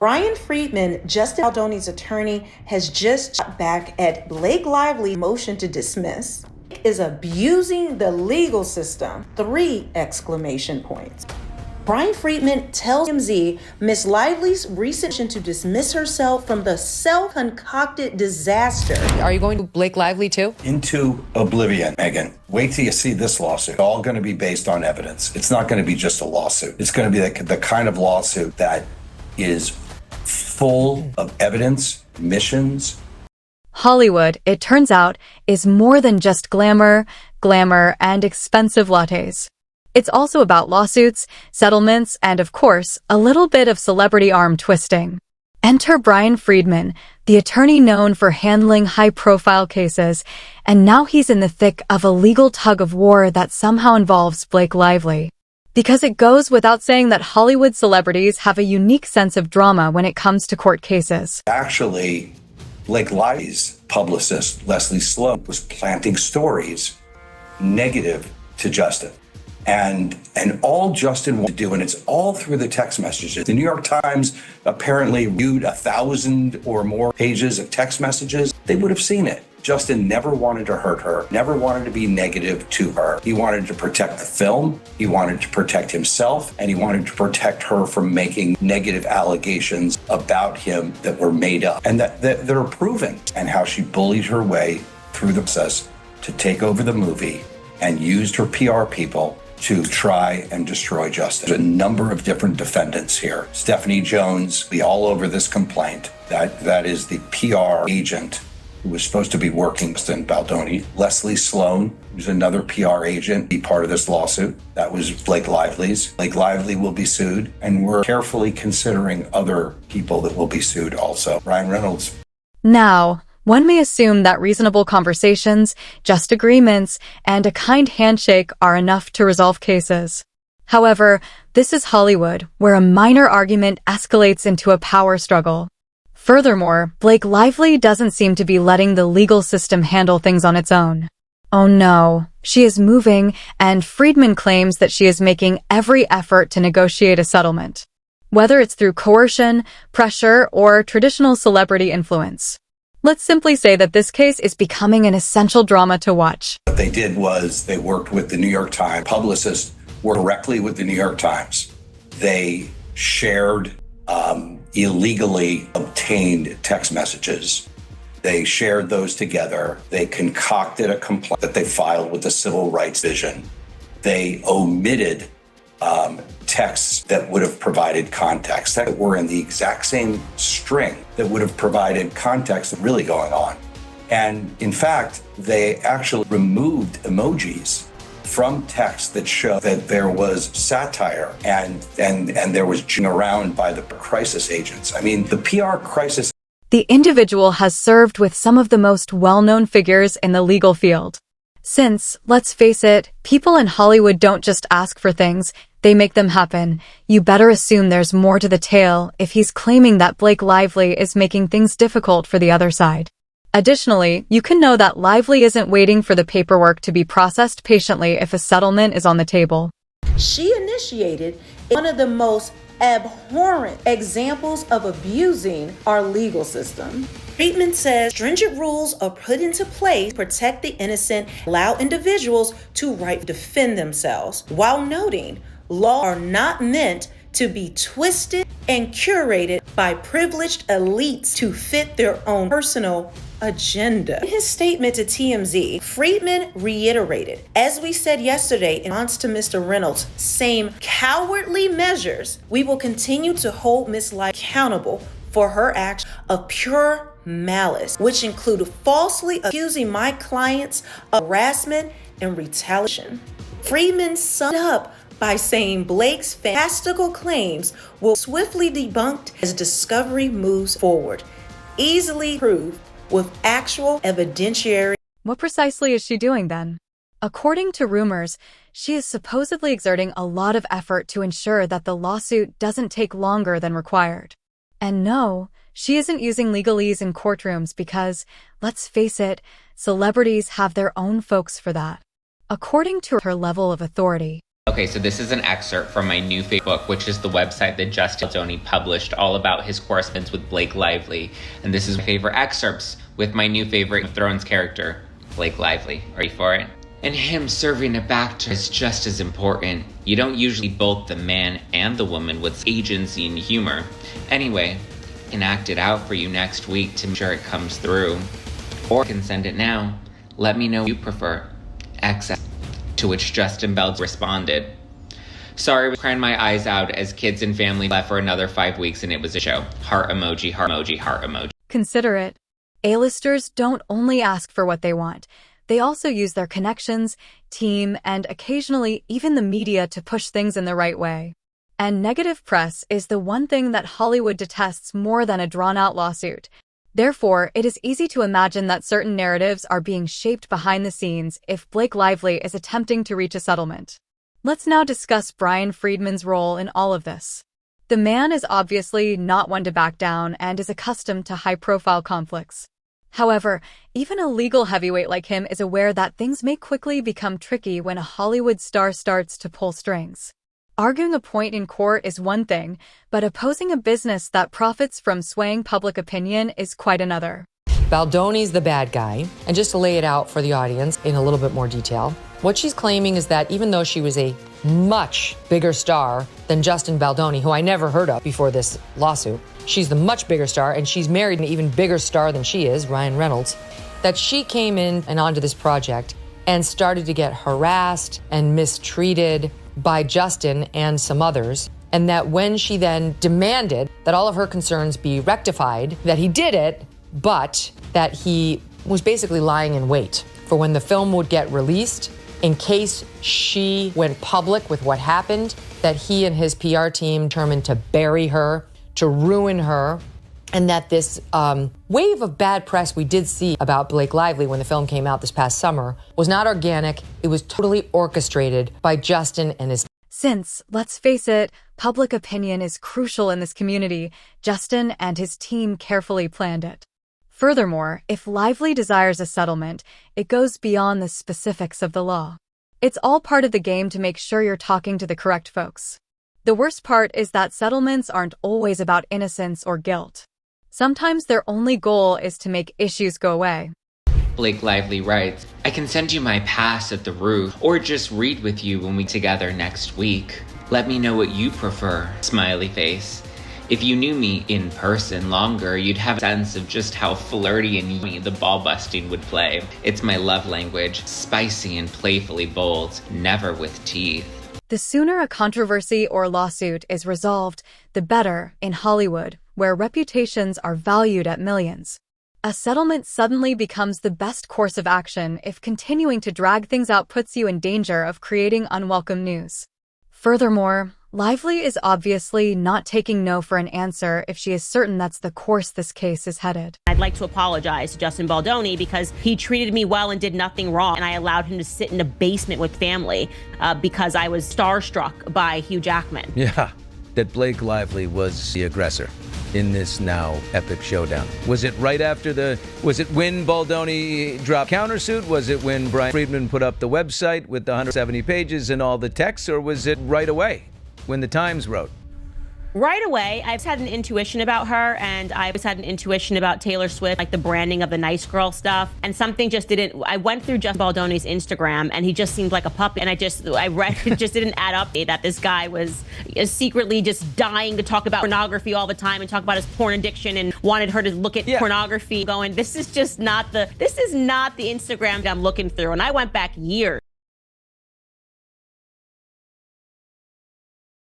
Bryan Freedman, Justin Baldoni's attorney, has just shot back at Blake Lively's motion to dismiss. Is abusing the legal system. 3 exclamation points. Bryan Freedman tells TMZ Miss Lively's recent motion to dismiss herself from the self-concocted disaster. Are you going to Blake Lively too? Into oblivion, Megan. Wait till you see this lawsuit. It's all going to be based on evidence. It's not going to be just a lawsuit. It's going to be the kind of lawsuit that is full of evidence, missions. Hollywood, it turns out, is more than just glamour, and expensive lattes. It's also about lawsuits, settlements, and of course, a little bit of celebrity arm twisting. Enter Bryan Freedman, the attorney known for handling high-profile cases, and now he's in the thick of a legal tug-of-war that somehow involves Blake Lively. Because it goes without saying that Hollywood celebrities have a unique sense of drama when it comes to court cases. Actually, Blake Lively's publicist, Leslie Sloan, was planting stories negative to Justin. And all Justin wanted to do, and it's all through the text messages. The New York Times apparently viewed 1,000 or more pages of text messages. They would have seen it. Justin never wanted to hurt her, never wanted to be negative to her. He wanted to protect the film, he wanted to protect himself, and he wanted to protect her from making negative allegations about him that were made up and that are proven, and how she bullied her way through the process to take over the movie and used her PR people to try and destroy Justin. There's a number of different defendants here. Stephanie Jones, be all over this complaint. That is the PR agent who was supposed to be working with Baldoni. Leslie Sloan, who's another PR agent, be part of this lawsuit. That was Blake Lively's. Blake Lively will be sued, and we're carefully considering other people that will be sued also. Ryan Reynolds. Now, one may assume that reasonable conversations, just agreements, and a kind handshake are enough to resolve cases. However, this is Hollywood, where a minor argument escalates into a power struggle. Furthermore, Blake Lively doesn't seem to be letting the legal system handle things on its own. Oh no, she is moving, and Freedman claims that she is making every effort to negotiate a settlement. Whether it's through coercion, pressure, or traditional celebrity influence. Let's simply say that this case is becoming an essential drama to watch. What they did was they worked with the New York Times. Publicists worked directly with the New York Times. They shared illegally obtained text messages. They shared those together. They concocted a complaint that they filed with the Civil Rights Division. They omitted texts that would have provided context, that were in the exact same string that would have provided context of really going on. And in fact, they actually removed emojis from text that show that there was satire and there was around by the crisis agents. I mean, the PR crisis. The individual has served with some of the most well-known figures in the legal field. Since, let's face it, people in Hollywood don't just ask for things, they make them happen. You better assume there's more to the tale if he's claiming that Blake Lively is making things difficult for the other side. Additionally, you can know that Lively isn't waiting for the paperwork to be processed patiently if a settlement is on the table. She initiated one of the most abhorrent examples of abusing our legal system. Freedman says stringent rules are put into place to protect the innocent, allow individuals to defend themselves, while noting laws are not meant to be twisted and curated by privileged elites to fit their own personal agenda. In his statement to TMZ, Freedman reiterated, as we said yesterday in response to Mr. Reynolds' same cowardly measures, we will continue to hold Ms. Lively accountable for her acts of pure malice, which include falsely accusing my clients of harassment and retaliation. Freedman summed up by saying Blake's fantastical claims will swiftly debunked as discovery moves forward, easily proved with actual evidentiary. What precisely is she doing then? According to rumors, she is supposedly exerting a lot of effort to ensure that the lawsuit doesn't take longer than required. And no, she isn't using legalese in courtrooms because, let's face it, celebrities have their own folks for that. According to her level of authority, Okay, so this is an excerpt from my new favorite book, which is the website that Justin Baldoni published, all about his correspondence with Blake Lively. And this is my favorite excerpts with my new favorite Game of Thrones character, Blake Lively. Are you for it? And him serving it back to her is just as important. You don't usually both the man and the woman with agency and humor. Anyway, I can act it out for you next week to make sure it comes through. Or I can send it now. Let me know what you prefer. XS. To which Justin Bell responded, "Sorry, I was crying my eyes out as kids and family left for another 5 weeks and it was a show. Heart emoji, heart emoji, heart emoji." Consider it. A-listers don't only ask for what they want. They also use their connections, team, and occasionally even the media to push things in the right way. And negative press is the one thing that Hollywood detests more than a drawn-out lawsuit. Therefore, it is easy to imagine that certain narratives are being shaped behind the scenes if Blake Lively is attempting to reach a settlement. Let's now discuss Bryan Freedman's role in all of this. The man is obviously not one to back down and is accustomed to high-profile conflicts. However, even a legal heavyweight like him is aware that things may quickly become tricky when a Hollywood star starts to pull strings. Arguing a point in court is one thing, but opposing a business that profits from swaying public opinion is quite another. Baldoni's the bad guy. And just to lay it out for the audience in a little bit more detail, what she's claiming is that even though she was a much bigger star than Justin Baldoni, who I never heard of before this lawsuit, she's the much bigger star, and she's married an even bigger star than she is, Ryan Reynolds, that she came in and onto this project and started to get harassed and mistreated by Justin and some others, and that when she then demanded that all of her concerns be rectified, that he did it, but that he was basically lying in wait for when the film would get released in case she went public with what happened, that he and his PR team determined to bury her, to ruin her, and that this wave of bad press we did see about Blake Lively when the film came out this past summer was not organic. It was totally orchestrated by Justin and his... Since, let's face it, public opinion is crucial in this community, Justin and his team carefully planned it. Furthermore, if Lively desires a settlement, it goes beyond the specifics of the law. It's all part of the game to make sure you're talking to the correct folks. The worst part is that settlements aren't always about innocence or guilt. Sometimes their only goal is to make issues go away. Blake Lively writes, "I can send you my pass at the roof or just read with you when we together next week. Let me know what you prefer." Smiley face. "If you knew me in person longer, you'd have a sense of just how flirty and yummy the ball busting would play. It's my love language, spicy and playfully bold, never with teeth." The sooner a controversy or lawsuit is resolved, the better in Hollywood, where reputations are valued at millions. A settlement suddenly becomes the best course of action if continuing to drag things out puts you in danger of creating unwelcome news. Furthermore, Lively is obviously not taking no for an answer if she is certain that's the course this case is headed. I'd like to apologize to Justin Baldoni because he treated me well and did nothing wrong, and I allowed him to sit in a basement with family because I was starstruck by Hugh Jackman. Yeah, that Blake Lively was the aggressor in this now epic showdown. Was it right after was it when Baldoni dropped countersuit? Was it when Bryan Freedman put up the website with the 170 pages and all the text, or was it right away when the Times wrote? Right away, I've had an intuition about her, and I've had an intuition about Taylor Swift, like the branding of the nice girl stuff, and something just didn't. I went through Justin Baldoni's Instagram, and he just seemed like a puppy, and I read it just didn't add up that this guy was secretly just dying to talk about pornography all the time and talk about his porn addiction and wanted her to look at pornography, going, this is not the Instagram that I'm looking through. And I went back years.